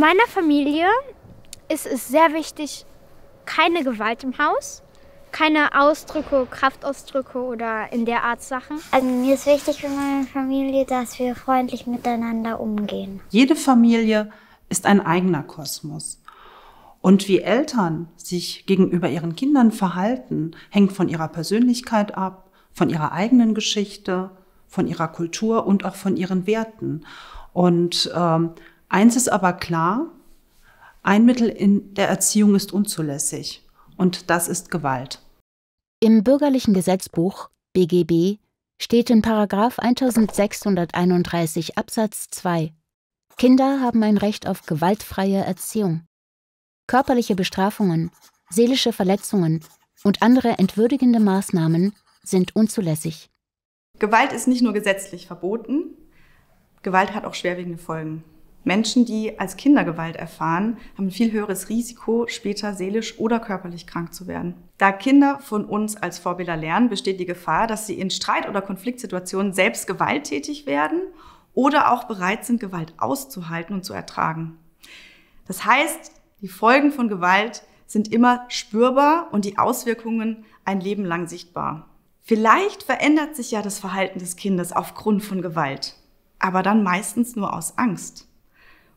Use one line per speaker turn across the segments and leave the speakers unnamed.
meiner Familie ist es sehr wichtig, keine Gewalt im Haus, keine Ausdrücke, Kraftausdrücke oder in der Art Sachen.
Also mir ist wichtig für meine Familie, dass wir freundlich miteinander umgehen.
Jede Familie ist ein eigener Kosmos. Und wie Eltern sich gegenüber ihren Kindern verhalten, hängt von ihrer Persönlichkeit ab, von ihrer eigenen Geschichte, von ihrer Kultur und auch von ihren Werten. Und eins ist aber klar, ein Mittel in der Erziehung ist unzulässig und das ist Gewalt.
Im Bürgerlichen Gesetzbuch BGB steht in § 1631 Absatz 2: Kinder haben ein Recht auf gewaltfreie Erziehung. Körperliche Bestrafungen, seelische Verletzungen und andere entwürdigende Maßnahmen sind unzulässig.
Gewalt ist nicht nur gesetzlich verboten, Gewalt hat auch schwerwiegende Folgen. Menschen, die als Kinder Gewalt erfahren, haben ein viel höheres Risiko, später seelisch oder körperlich krank zu werden. Da Kinder von uns als Vorbilder lernen, besteht die Gefahr, dass sie in Streit- oder Konfliktsituationen selbst gewalttätig werden oder auch bereit sind, Gewalt auszuhalten und zu ertragen. Das heißt, die Folgen von Gewalt sind immer spürbar und die Auswirkungen ein Leben lang sichtbar. Vielleicht verändert sich ja das Verhalten des Kindes aufgrund von Gewalt, aber dann meistens nur aus Angst.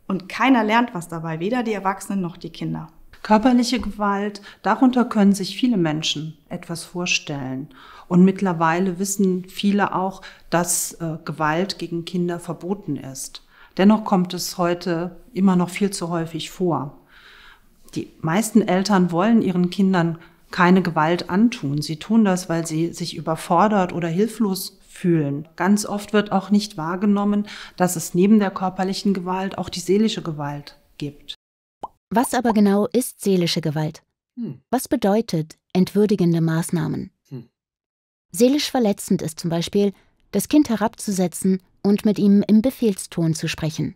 Und keiner lernt was dabei, weder die Erwachsenen noch die Kinder.
Körperliche Gewalt, darunter können sich viele Menschen etwas vorstellen. Und mittlerweile wissen viele auch, dass Gewalt gegen Kinder verboten ist. Dennoch kommt es heute immer noch viel zu häufig vor. Die meisten Eltern wollen ihren Kindern keine Gewalt antun. Sie tun das, weil sie sich überfordert oder hilflos fühlen. Ganz oft wird auch nicht wahrgenommen, dass es neben der körperlichen Gewalt auch die seelische Gewalt gibt.
Was aber genau ist seelische Gewalt? Was bedeutet entwürdigende Maßnahmen? Seelisch verletzend ist zum Beispiel, das Kind herabzusetzen und mit ihm im Befehlston zu sprechen.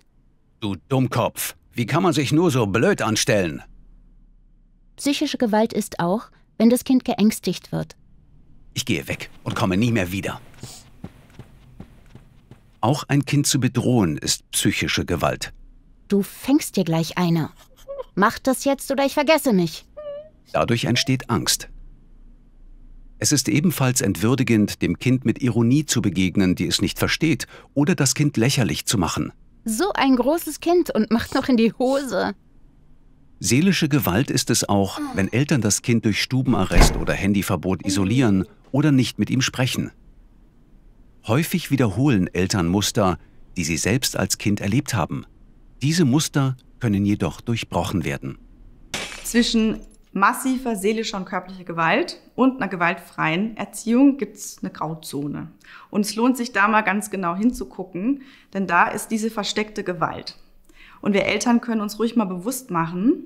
Du Dummkopf, wie kann man sich nur so blöd anstellen?
Psychische Gewalt ist auch, wenn das Kind geängstigt wird.
Ich gehe weg und komme nie mehr wieder. Auch ein Kind zu bedrohen ist psychische Gewalt.
Du fängst dir gleich eine. Mach das jetzt oder ich vergesse mich.
Dadurch entsteht Angst. Es ist ebenfalls entwürdigend, dem Kind mit Ironie zu begegnen, die es nicht versteht, oder das Kind lächerlich zu machen.
So ein großes Kind und macht noch in die Hose.
Seelische Gewalt ist es auch, wenn Eltern das Kind durch Stubenarrest oder Handyverbot isolieren oder nicht mit ihm sprechen. Häufig wiederholen Eltern Muster, die sie selbst als Kind erlebt haben. Diese Muster können jedoch durchbrochen werden.
Zwischen massiver seelischer und körperlicher Gewalt und einer gewaltfreien Erziehung gibt es eine Grauzone. Und es lohnt sich da mal ganz genau hinzugucken, denn da ist diese versteckte Gewalt. Und wir Eltern können uns ruhig mal bewusst machen,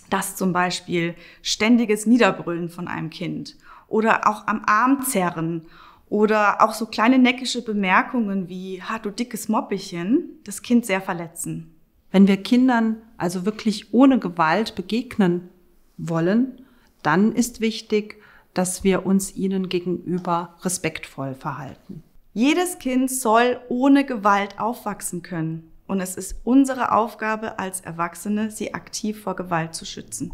dass zum Beispiel ständiges Niederbrüllen von einem Kind oder auch am Arm zerren oder auch so kleine neckische Bemerkungen wie „Ha, du dickes Moppelchen" das Kind sehr verletzen.
Wenn wir Kindern also wirklich ohne Gewalt begegnen wollen, dann ist wichtig, dass wir uns ihnen gegenüber respektvoll verhalten.
Jedes Kind soll ohne Gewalt aufwachsen können. Und es ist unsere Aufgabe als Erwachsene, sie aktiv vor Gewalt zu schützen.